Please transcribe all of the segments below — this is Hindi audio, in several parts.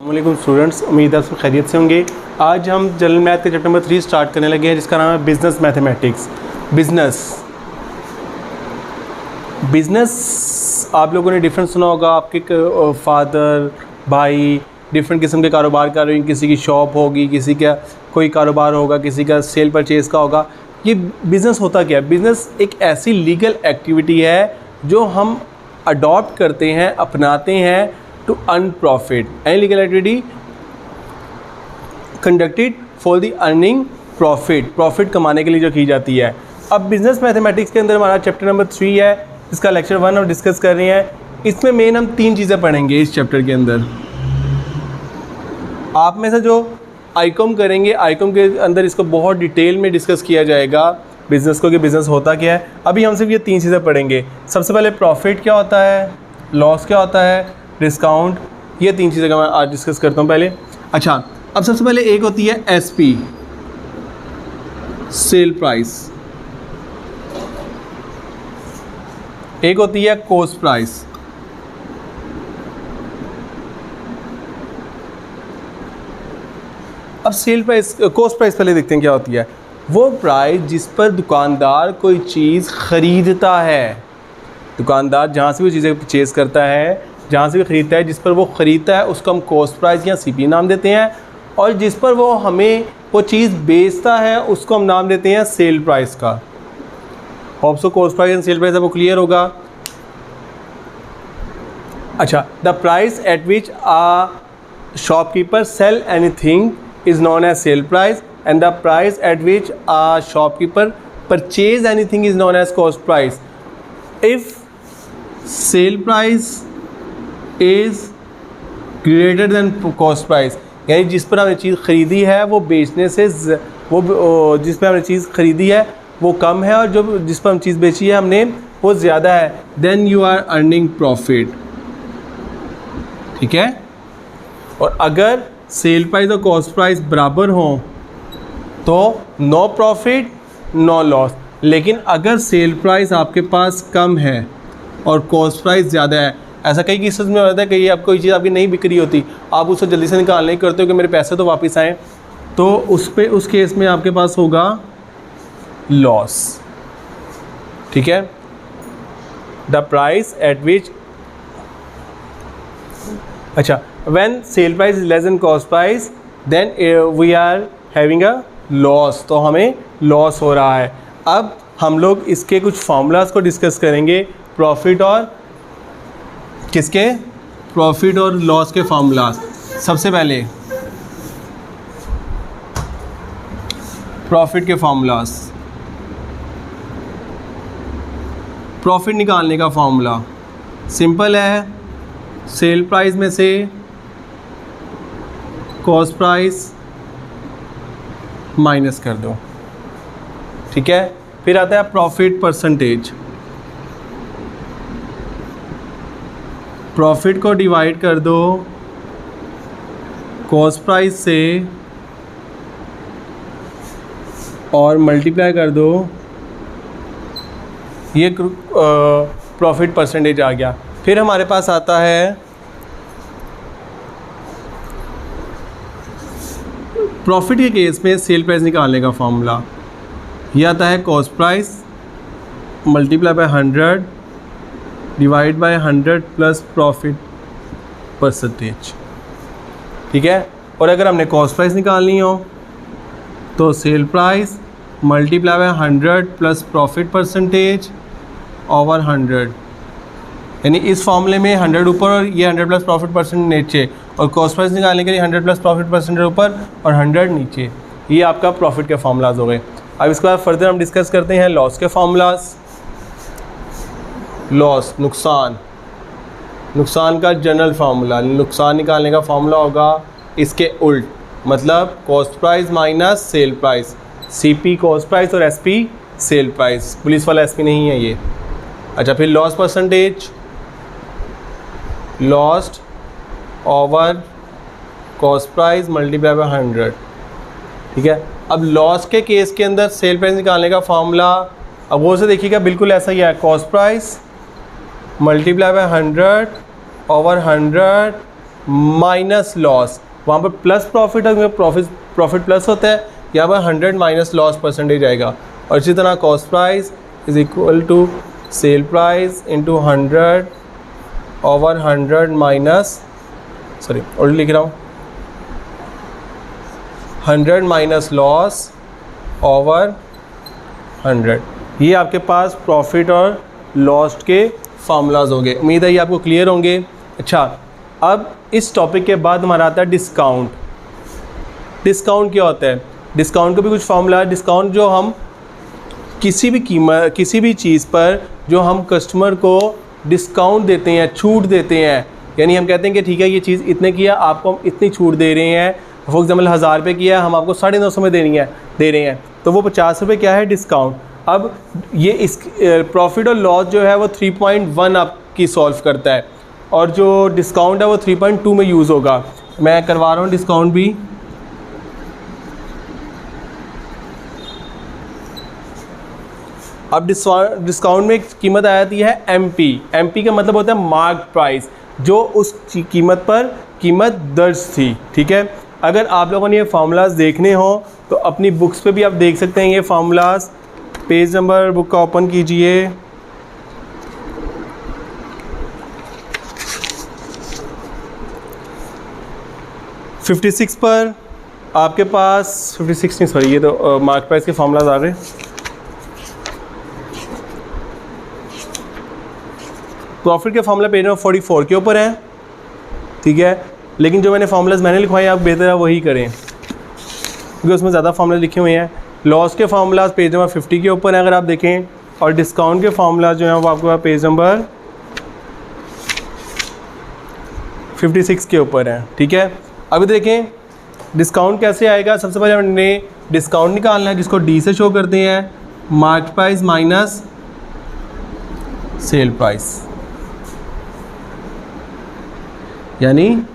वालेकुम स्टूडेंट्स, उम्मीद है सब खैरियत से होंगे। आज हम जनरल मैथ के चैप्टर नंबर 3 स्टार्ट करने लगे हैं, जिसका नाम है बिज़नेस मैथमेटिक्स। बिज़नेस आप लोगों ने डिफरेंट सुना होगा। आपके फादर भाई डिफरेंट किस्म के कारोबार कर रहे हैं। किसी की शॉप होगी, किसी का कोई कारोबार होगा, किसी का सेल परचेज़ का होगा। ये बिज़नेस होता क्या है? बिज़नेस एक ऐसी लीगल एक्टिविटी है जो हम अडॉप्ट करते हैं, अपनाते हैं to earn profit. Any legal activity conducted for the earning profit, profit कमाने के लिए जो की जाती है। अब बिजनेस मैथमेटिक्स के अंदर हमारा चैप्टर नंबर 3 है, इसका लेक्चर 1 हम डिस्कस कर रहे हैं। इसमें मेन हम 3 चीज़ें पढ़ेंगे इस चैप्टर के अंदर। आप में से जो आईकॉम करेंगे, आईकॉम के अंदर इसको बहुत डिटेल में डिस्कस किया जाएगा बिज़नेस को, कि बिज़नेस होता क्या है। अभी हम सिर्फ ये 3 चीज़ें पढ़ेंगे। सबसे पहले प्रॉफिट क्या होता है, लॉस क्या होता है, डिस्काउंट। ये 3 चीज़ें का मैं आज डिस्कस करता हूँ पहले। अच्छा, अब सबसे पहले एक होती है एसपी, सेल प्राइस। एक होती है कॉस्ट प्राइस। अब सेल प्राइस, कॉस्ट प्राइस पहले देखते हैं क्या होती है। वो प्राइस जिस पर दुकानदार कोई चीज़ ख़रीदता है। दुकानदार जहाँ से भी चीज़ें परचेज़ करता है, जहाँ से भी ख़रीदता है, जिस पर वो ख़रीदता है उसको हम कॉस्ट प्राइस या सीपी नाम देते हैं। और जिस पर वो हमें वो चीज़ बेचता है उसको हम नाम देते हैं सेल प्राइस का। Hope so cost price and sale price आपको क्लियर होगा। अच्छा, the price at which a shopkeeper sell anything is known as sale price, and the price at which a shopkeeper purchase anything is known as cost price. If sale price is greater than cost price, यानी जिस पर हमने चीज़ ख़रीदी है वो बेचने से वो जिस पर हमने चीज़ ख़रीदी है वो कम है, और जो जिस पर हम चीज़ बेची है हमने वो ज़्यादा है, then you are earning profit। ठीक है। और अगर सेल प्राइस और कॉस्ट प्राइस बराबर हों तो नो प्रॉफिट नो लॉस। लेकिन अगर सेल प्राइस आपके पास कम है और कॉस्ट प्राइस ज़्यादा है, ऐसा कई केसेस में होता है कि आप कोई चीज़ आपकी नहीं बिक रही होती, आप उसको जल्दी से निकालने ही करते हो कि मेरे पैसे तो वापस आएँ, तो उस केस में आपके पास होगा लॉस। ठीक है। द प्राइस एट विच, अच्छा, when sale price is less than cost price then we are having a loss, तो हमें लॉस हो रहा है। अब हम लोग इसके कुछ फार्मूलाज को डिस्कस करेंगे, प्रॉफिट और किसके, प्रॉफिट और लॉस के फार्मूलाज। सबसे पहले प्रॉफिट के फार्मूलाज। प्रॉफिट निकालने का फार्मूला सिंपल है, सेल प्राइस में से कॉस्ट प्राइस माइनस कर दो। ठीक है। फिर आता है प्रॉफिट परसेंटेज। प्रॉफिट को डिवाइड कर दो कॉस्ट प्राइस से और मल्टीप्लाई कर दो, ये प्रॉफिट परसेंटेज आ गया। फिर हमारे पास आता है प्रॉफिट के केस में सेल प्राइस निकालने का फार्मूला। यह आता है cost price multiply by 100 divide by 100 plus profit percentage. ठीक है। और अगर हमने कॉस्ट प्राइस निकालनी हो तो sale price multiply by 100 plus profit percentage over 100, यानी इस फॉर्मूले में 100 ऊपर और ये 100 प्लस प्रॉफिट परसेंट नीचे, और कॉस्ट प्राइस निकालने के लिए 100 प्लस प्रॉफिट परसेंट ऊपर और 100 नीचे। ये आपका प्रॉफिट के फार्मूलाज हो गए। अब इसके बाद फर्दर हम डिस्कस करते हैं लॉस के फार्मूलाज। लॉस, नुकसान, नुकसान का जनरल फार्मूला, नुकसान निकालने का फार्मूला होगा इसके उल्ट, मतलब cost price minus sale price. CP cost price और एसपी सेल प्राइस। पुलिस वाला एसपी नहीं है ये। अच्छा, फिर loss percentage, lost over cost price multiply by 100। ठीक है। अब लॉस के केस के अंदर सेल प्राइस निकालने का फार्मूला अब वो से देखिएगा बिल्कुल ऐसा ही है, cost price multiply by 100 over 100 minus loss, वहाँ पर प्लस प्रॉफिट है, प्रॉफिट प्लस होता है, यहाँ पर 100 माइनस लॉस परसेंटेज आएगा। और इसी तरह cost price is equal to sale price into 100 over 100 minus, sorry already लिख रहा हूँ, 100 माइनस लॉस ओवर 100। ये आपके पास प्रॉफिट और लॉस के फार्मूलाज होंगे। उम्मीद है ये आपको क्लियर होंगे। अच्छा, अब इस टॉपिक के बाद हमारा आता है डिस्काउंट। डिस्काउंट क्या होता है? डिस्काउंट का भी कुछ फार्मूला है। डिस्काउंट जो हम किसी भी चीज़ पर जो हम कस्टमर को डिस्काउंट देते हैं, छूट देते हैं, यानी हम कहते हैं कि ठीक है ये चीज़ इतने की है, आपको हम इतनी छूट दे रहे हैं। फॉर एग्जाम्पल 1000 रुपये की है, हम आपको 950 में दे रहे हैं, तो वो 50 रुपये क्या है? डिस्काउंट। अब ये इस प्रॉफिट और लॉस जो है वो 3.1 आपकी सॉल्व करता है, और जो डिस्काउंट है वो 3.2 में यूज़ होगा। मैं करवा रहा हूँ डिस्काउंट भी। अब डिस्काउंट में कीमत आ जाती है MP। MP का मतलब होता है मार्क प्राइस, जो उस कीमत पर कीमत दर्ज थी। ठीक है, अगर आप लोगों ने ये फार्मूलाज देखने हो तो अपनी बुक्स पे भी आप देख सकते हैं ये फार्मूलाज। पेज नंबर बुक का ओपन कीजिए, $56 पर आपके पास 56 नहीं, सॉरी ये तो मार्क प्राइस के फार्मूलाज आ गए। प्रॉफिट के फार्मूला पेज नंबर 44 के ऊपर है। ठीक है, लेकिन जो फार्मूलाज मैंने लिखवाए आप बेहतर है वही करें, क्योंकि उसमें ज़्यादा फार्मूला लिखे हुए हैं। लॉस के फार्मूलाज पेज नंबर 50 के ऊपर हैं अगर आप देखें, और डिस्काउंट के फार्मूलाज जो हैं वो आपके पास पेज नंबर 56 के ऊपर हैं। ठीक है, अभी देखें डिस्काउंट कैसे आएगा। सबसे पहले हमने डिस्काउंट निकालना है, जिसको D से शो करते हैं, mark price minus sale price. यानी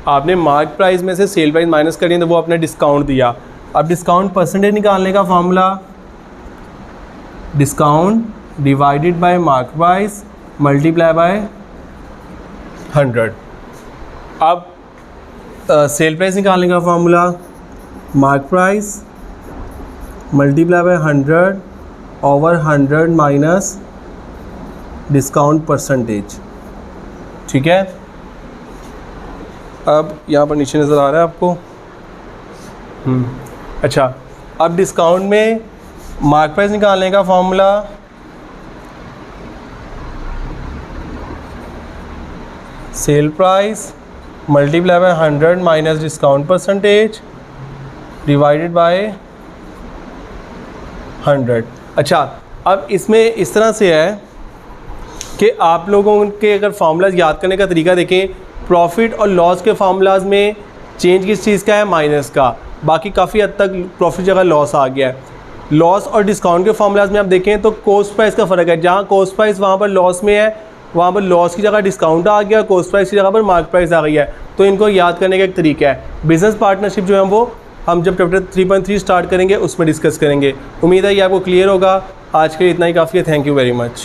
आपने मार्क प्राइस में से सेल प्राइस माइनस करी तो वो आपने डिस्काउंट दिया। अब डिस्काउंट परसेंटेज निकालने का formula, discount divided by mark price multiply by 100। अब सेल प्राइस निकालने का formula, mark price multiply by 100 over 100 minus discount percentage. ठीक है, अब यहाँ पर नीचे नज़र आ रहा है आपको। अच्छा, अब डिस्काउंट में मार्क प्राइस निकालने का formula, sale price multiply by 100 minus discount percentage divided by 100। अच्छा, अब इसमें इस तरह से है कि आप लोगों के अगर फार्मूलाज याद करने का तरीका देखें, प्रॉफिट और लॉस के फार्मूलाज में चेंज किस चीज़ का है? माइनस का। बाकी काफ़ी हद तक प्रॉफिट जगह लॉस आ गया है। लॉस और डिस्काउंट के फार्मूलाज में आप देखें तो कॉस्ट प्राइस का फ़र्क है। जहाँ कॉस्ट प्राइस वहाँ पर लॉस में है, वहाँ पर लॉस की जगह डिस्काउंट आ गया, कॉस्ट प्राइस की जगह पर मार्क प्राइस आ गई है। तो इनको याद करने का एक तरीका है। बिज़नेस पार्टनरशिप जो है वो हम जब चैप्टर 3.3 स्टार्ट करेंगे उसमें डिस्कस करेंगे। उम्मीद है ये आपको क्लियर होगा। आज के लिए इतना ही काफ़ी है। Thank you very much.